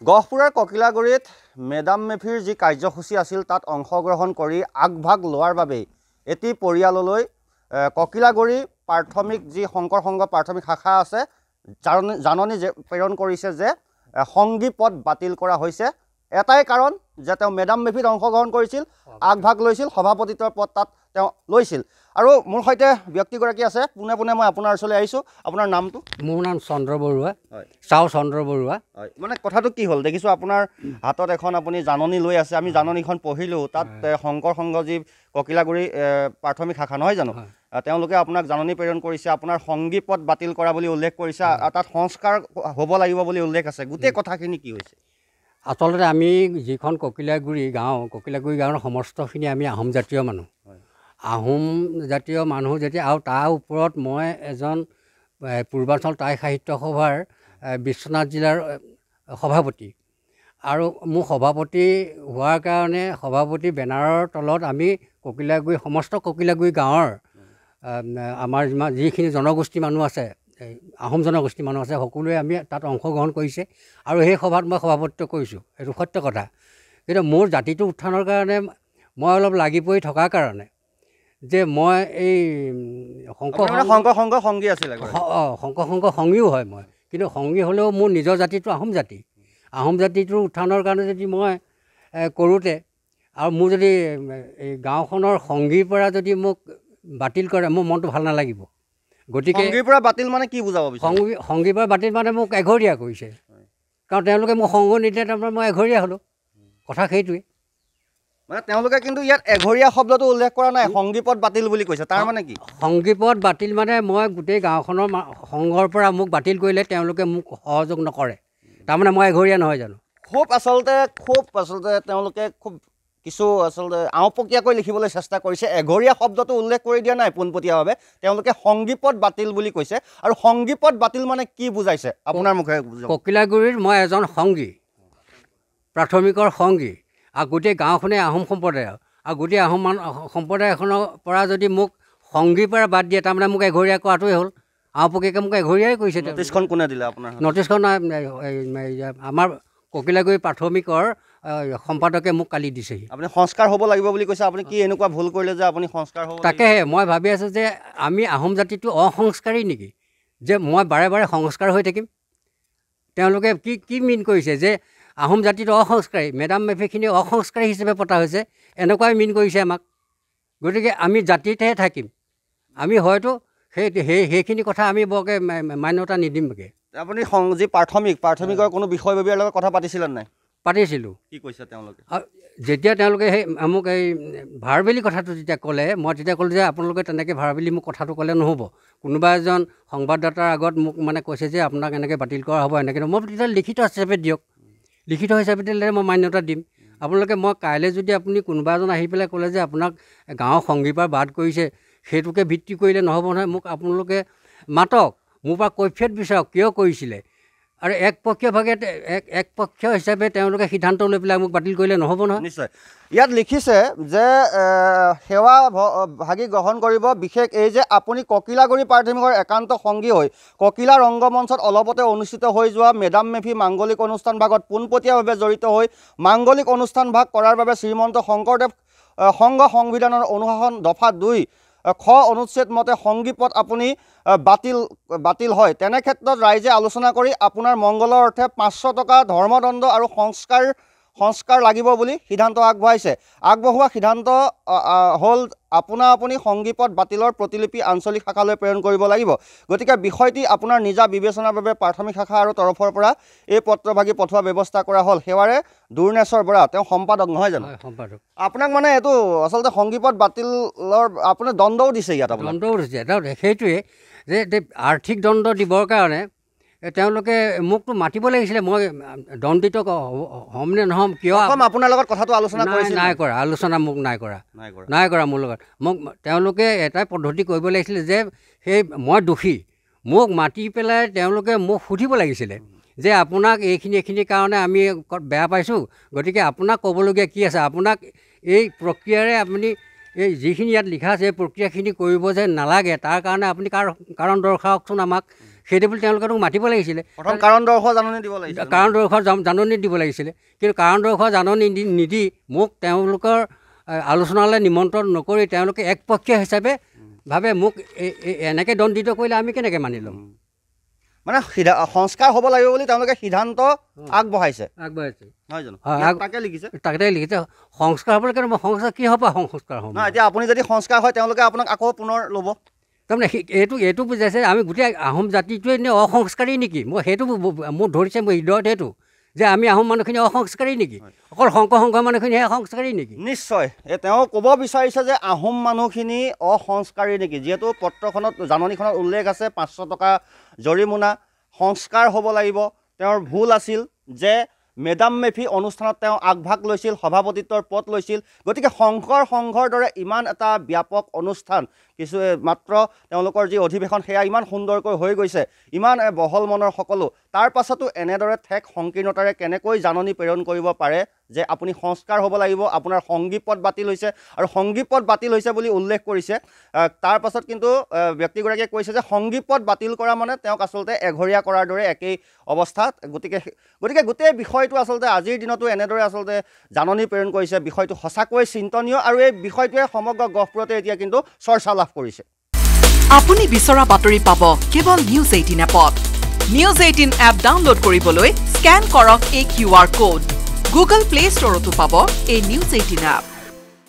গহপুৰৰ ককিলাগুৰিত মেডাম মেফিৰ যি কাৰ্যসূচী আছিল তাত অংশগ্ৰহণ কৰি আগভাগ লোৱাৰ বাবে এটি পৰিয়াললৈ ককিলাগুৰি প্ৰাথমিক যি শংকৰ সংঘ প্ৰাথমিক শাখা আছে জাননী প্ৰেৰণ কৰিছে যে সংগী পদ বাতিল কৰা হৈছে। এটাই কাৰণ যে তেওঁ মেডাম মেফিত অংশগ্ৰহণ কৰিছিল, আগভাগ লৈছিল, সভাপতিত্বৰ পদ তাত তেওঁ লৈছিল। আৰু মোৰ সৈতে ব্যক্তিগৰাকী আছে, পোনে পোনে মই আপোনাৰ ওচৰলৈ আহিছোঁ। আপোনাৰ নামটো? মোৰ নাম চন্দ্ৰ বৰুৱা। হয়, চাও চন্দ্ৰ বৰুৱা। হয়, মানে কথাটো কি হ'ল, দেখিছোঁ আপোনাৰ হাতত এখন আপুনি জাননী লৈ আছে। আমি জাননীখন পঢ়িলোঁ, তাত শংকৰ সংঘ যি ককিলাগুৰি প্ৰাথমিক শাখা নহয় জানো, তেওঁলোকে আপোনাক জাননী প্ৰেৰণ কৰিছে, আপোনাৰ সংগী পদ বাতিল কৰা বুলি উল্লেখ কৰিছে, তাত সংস্কাৰ হ'ব লাগিব বুলি উল্লেখ আছে। গোটেই কথাখিনি কি হৈছে? আচলতে আমি যিখন ককিলাগুৰি গাঁৱৰ সমস্তখিনি আমি আহোম জাতীয় মানুহ। আহোম জাতীয় মানুহ যেতিয়া, আৰু তাৰ ওপৰত মই এজন পূৰ্বাঞ্চল টাই সাহিত্য সভাৰ বিশ্বনাথ জিলাৰ সভাপতি, আৰু মোৰ সভাপতি হোৱাৰ কাৰণে সভাপতি বেনাৰৰ তলত আমি সমস্ত ককিলাগুৰি গাঁৱৰ আমাৰ যিখিনি জনগোষ্ঠী মানুহ আছে, আহোম জনগোষ্ঠী মানুহ আছে, সকলোৱে আমি তাত অংশগ্ৰহণ কৰিছে। আৰু সেই সভাত মই সভাপতিত্ব কৰিছোঁ, এইটো সত্য কথা। কিন্তু মোৰ জাতিটো উত্থানৰ কাৰণে মই অলপ লাগি পৰি থকাৰ কাৰণে যে মই এই শংকৰ সংঘ সংগী আছিলে, শংকৰ সংঘ সংগীও হয় মই, কিন্তু সংগী হ'লেও মোৰ নিজৰ জাতিটো আহোম জাতিটোৰ উত্থানৰ কাৰণে যদি মই কৰোঁতে, আৰু মোৰ যদি এই গাঁওখনৰ সংগীৰ পৰা যদি মোক বাতিল কৰে, মোৰ মনটো ভাল নালাগিব। গতিকে সংগীৰ পৰা বাতিল মানে কি বুজাব বিচাৰে? সংগীৰ পৰা বাতিল মানে মোক এঘৰীয়া কৰিছে, কাৰণ তেওঁলোকে মোক সংগ নিদিলে, তাৰপৰা মই এঘৰীয়া হ'লোঁ। কথা সেইটোৱে। মানে তেওঁলোকে কিন্তু ইয়াত এঘৰীয়া শব্দটো উল্লেখ কৰা নাই, সংগী পদ বাতিল বুলি কৈছে। তাৰ মানে কি? সংগী পদ বাতিল মানে মই গোটেই গাঁওখনৰ সংঘৰ পৰা মোক বাতিল কৰিলে তেওঁলোকে মোক সহযোগ নকৰে, তাৰমানে মই এঘৰীয়া নহয় জানো? খুব আচলতে তেওঁলোকে খুব কিছু আচলতে আওপকীয়াকৈ লিখিবলৈ চেষ্টা কৰিছে। এঘৰীয়া শব্দটো উল্লেখ কৰি দিয়া নাই পোনপটীয়াভাৱে, তেওঁলোকে সংগী পদ বাতিল বুলি কৈছে। আৰু সংগী পদ বাতিল মানে কি বুজাইছে আপোনাৰ মুখে? ককিলাগুৰিৰ মই এজন সংগী, প্ৰাথমিকৰ সংগী, আৰু গোটেই গাঁওখনে আহোম সম্প্ৰদায়ৰ, আৰু গোটেই আহোম সম্প্ৰদায়খনৰ পৰা যদি মোক সংগীৰ পৰা বাদ দিয়ে, তাৰমানে মোক এঘৰীয়া কৰাটোৱে হ'ল। আওপকীয়াকৈ মোক এঘৰীয়াই কৰিছে। নটিছখন কোনে দিলে আপোনাৰ? নটিছখন আমাৰ ককিলাগুৰি প্ৰাথমিকৰ সম্পাদকে মোক কালি দিছেহি। আপুনি সংস্কাৰ হ'ব লাগিব বুলি কৈছে, আপুনি কি এনেকুৱা ভুল কৰিলে যে আপুনি সংস্কাৰ হ'ব? তাকেহে মই ভাবি আছোঁ যে আমি আহোম জাতিটো অসংস্কাৰী নেকি, যে মই বাৰে বাৰে সংস্কাৰ হৈ থাকিম? তেওঁলোকে কি মিন কৰিছে যে আহোম জাতিটো অসংস্কাৰী, মেডাম মেফিখিনি অসংস্কাৰী হিচাপে পতা হৈছে, এনেকুৱাই মিন কৰিছে আমাক। গতিকে আমি জাতিতহে থাকিম, আমি হয়তো সেইখিনি কথা আমি বৰকৈ মান্যতা নিদিমগৈ। আপুনি যি প্ৰাথমিকৰ কোনো বিষয়ববীয়াৰ লগত কথা পাতিছিলে নাই? পাতিছিলোঁ। কি কৈছে তেওঁলোকে? যেতিয়া তেওঁলোকে মোক এই ভাৰবেলি কথাটো যেতিয়া ক'লে, মই তেতিয়া ক'লোঁ যে আপোনালোকে তেনেকৈ ভাৰবেলি মোক কথাটো ক'লে নহ'ব। কোনোবা এজন সংবাদদাতাৰ আগত মোক মানে কৈছে যে আপোনাক এনেকৈ বাতিল কৰা হ'ব, এনেকৈ। মই তেতিয়া লিখিত হিচাপে দিয়ক, লিখিত হিচাপে দিলে মই মান্যতা দিম। আপোনালোকে মই কাইলৈ যদি আপুনি কোনোবা এজন আহি পেলাই ক'লে যে আপোনাক গাঁৱৰ সংগীৰ পৰা বাদ কৰিছে, সেইটোকে ভিত্তি কৰিলে নহ'ব নহয়। মোক আপোনালোকে মাতক, মোৰ পৰা কৈফিয়ত বিচাৰক কিয় কৰিছিলে, আৰু একপক্ষীয় হিচাপে তেওঁলোকে সিদ্ধান্ত লৈ পেলাই মোক বাতিল কৰিলে নহ'ব নহয়। নিশ্চয়। ইয়াত লিখিছে যে সেৱা ভাগি গ্ৰহণ কৰিব, বিশেষ এই যে আপুনি ককিলাগুৰি প্ৰাথমিকৰ একান্ত সংগী হৈ ককিলা ৰংগমঞ্চত অলপতে অনুষ্ঠিত হৈ যোৱা মেডাম মেফি মাংগলিক অনুষ্ঠান ভাগত পোনপটীয়াভাৱে জড়িত হৈ মাংগলিক অনুষ্ঠান ভাগ কৰাৰ বাবে শ্ৰীমন্ত শংকৰদেৱ সংঘ সংবিধানৰ অনুশাসন দফা 2 খ অনুচ্ছেদ মতে সংগী পদ আপুনি বাতিল হয়। তেনে ক্ষেত্ৰত ৰাইজে আলোচনা কৰি আপোনাৰ মংগলৰ অৰ্থে 500 টকা ধৰ্মদণ্ড আৰু সংস্কাৰ লাগিব বুলি সিদ্ধান্ত আগবঢ়োৱা সিদ্ধান্ত হ'ল আপুনি সংগী পদ বাতিলৰ প্ৰতিলিপি আঞ্চলিক শাখালৈ প্ৰেৰণ কৰিব লাগিব। গতিকে বিষয়টি আপোনাৰ নিজা বিবেচনাৰ বাবে প্ৰাথমিক শাখা আৰু তৰফৰ পৰা এই পত্ৰভাগি পঠোৱা ব্যৱস্থা কৰা হ'ল। সেৱাৰে দুৰ্নেশ্বৰ বৰা, তেওঁ সম্পাদক নহয় জানো? সম্পাদক। আপোনাক মানে এইটো আচলতে সংগী পদ বাতিলৰ আপুনি দণ্ডও দিছে ইয়াত? দণ্ডও দিছে। সেইটোৱে যে আৰ্থিক দণ্ড দিবৰ কাৰণে তেওঁলোকে মোকতো মাতিব লাগিছিলে। মই দণ্ডিত হ'মনে নহ'ম, কিয় আপোনাৰ লগত কথাটো আলোচনা নাই কৰা, আলোচনা মোক নাই কৰা মোৰ লগত। মোক তেওঁলোকে এটাই পদ্ধতি কৰিব লাগিছিলে যে মই দোষী, মোক মাতি পেলাই তেওঁলোকে মোক সুধিব লাগিছিলে যে আপোনাক এইখিনিৰ কাৰণে আমি বেয়া পাইছোঁ, গতিকে আপোনাক ক'বলগীয়া কি আছে, আপোনাক এই প্ৰক্ৰিয়াৰে আপুনি এই যিখিনি ইয়াত লিখা আছে এই প্ৰক্ৰিয়াখিনি কৰিব যে নালাগে, তাৰ কাৰণে আপুনি কাৰণ দৰ্শাওকচোন আমাক। সেইটো বুলি তেওঁলোকক মাতিব লাগিছিলে প্ৰথম কাৰণ দৰ্শোৱা জাননী দিব লাগিছিলে কাৰণ দৰ্শোৱা জাননী দিব লাগিছিলে কিন্তু কাৰণ দৰ্শোৱা জাননী নিদি মোক তেওঁলোকৰ আলোচনালৈ নিমন্ত্ৰণ নকৰি তেওঁলোকে একপক্ষীয় হিচাপে ভাবে মোক এনেকৈ দণ্ডিত কৰিলে আমি কেনেকৈ মানি ল'ম মানে সংস্কাৰ হ'ব লাগিব বুলি তেওঁলোকে সিদ্ধান্ত আগবঢ়াইছে নহয় জানো তাকে লিখিছে সংস্কাৰ হ'বলৈ কাৰণে মই সংস্কাৰ কি হ'ব সংস্কাৰ হ'ম নহয় এতিয়া আপুনি যদি সংস্কাৰ হয় তেওঁলোকে আপোনাক আকৌ পুনৰ ল'ব তাৰমানে এইটো বুজাইছে আমি গোটেই আহোম জাতিটোৱে এনে অসংস্কাৰী নেকি মই সেইটো মোৰ ধৰিছে মোৰ হৃদয়ত সেইটো যে আমি আহোম মানুহখিনি অসংস্কাৰী নেকি অকল শংকৰ মানুহখিনিহে সংস্কাৰী নেকি নিশ্চয় তেওঁ ক'ব বিচাৰিছে যে আহোম মানুহখিনি অসংস্কাৰী নেকি যিহেতু পত্ৰখনত জাননীখনত উল্লেখ আছে 500 টকা জৰিমনা সংস্কাৰ হ'ব লাগিব তেওঁৰ ভুল আছিল যে মেডাম মেফি অনুষ্ঠানত তেওঁ আগভাগ লৈছিল সভাপতিত্বৰ পদ লৈছিল গতিকে শংকৰ সংঘৰ দৰে ইমান এটা ব্যাপক অনুষ্ঠান কিছু মাত্ৰ তেওঁলোকৰ যি অধিৱেশন সেয়া ইমান সুন্দৰকৈ হৈ গৈছে ইমান বহল মনৰ সকলো তাৰ পাছতো এনেদৰে ঠেক সংকীৰ্ণতাৰে কেনেকৈ জাননী প্ৰেৰণ কৰিব পাৰে যে আপুনি সংস্কাৰ হ'ব লাগিব আপোনাৰ সংগী পদ বাতিল হৈছে আৰু সংগী পদ বাতিল হৈছে বুলি উল্লেখ কৰিছে তাৰ পাছত কিন্তু ব্যক্তিগৰাকীয়ে কৈছে যে সংগী পদ বাতিল কৰা মানে তেওঁক আচলতে এঘৰীয়া কৰাৰ দৰে একেই অৱস্থাত গতিকে গোটেই বিষয়টো আচলতে আজিৰ দিনতো এনেদৰে আচলতে জাননী প্ৰেৰণ কৰিছে বিষয়টো সঁচাকৈ চিন্তনীয় আৰু এই বিষয়টোৱে সমগ্ৰ গহপুৰতে এতিয়া কিন্তু চৰ্চা লাভ কৰিছে আপুনি বিচৰা বাতৰি পাব কেৱল নিউজ 18 এপত নিউজ 18 এপ ডাউনলোড কৰিবলৈ স্ক্যান কৰক এই QR কোড গুগল প্লে ষ্টৰতো পাব এই নিউজ 18 এপ